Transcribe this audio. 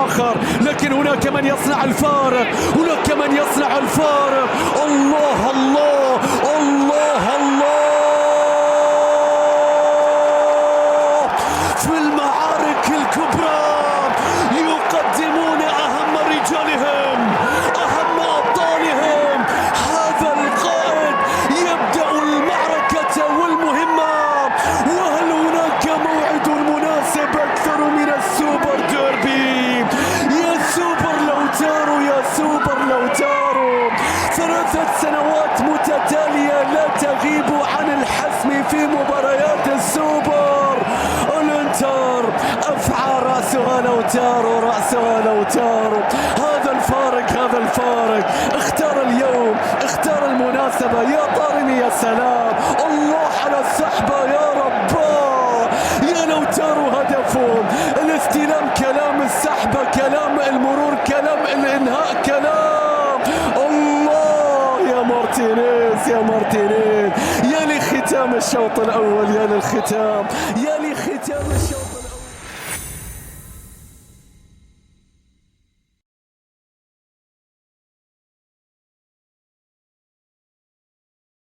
آخر، لكن هناك من يصنع الفارق، هناك من يصنع الفارق. الله الله الله الله. في المعارك الكبرى يقدمون أهم رجالهم، أهم أبطالهم. هذا القائد يبدأ المعركة والمهمة. وهل هناك موعد مناسب أكثر من السوبر ديربي؟ يا سوبر لوتارو، يا سوبر لوتارو. 3 سنوات متتالية لا تغيب عن الحسم في مباريات السوبر. الانتر أفعى رأسها لوتارو، رأسها لوتارو. هذا الفارق، هذا الفارق. اختار اليوم، اختار المناسبة. يا طارمي يا سلام، الله على السحبة يا رباه. يا لوتارو هدفه الاستلام، كلام السحبة، كلام المرور، كلام الانهاء، كلام الله. يا مارتينيز، يا مارتينيز. يا لختام الشوط الأول، يا للختام، يا لختام الشوط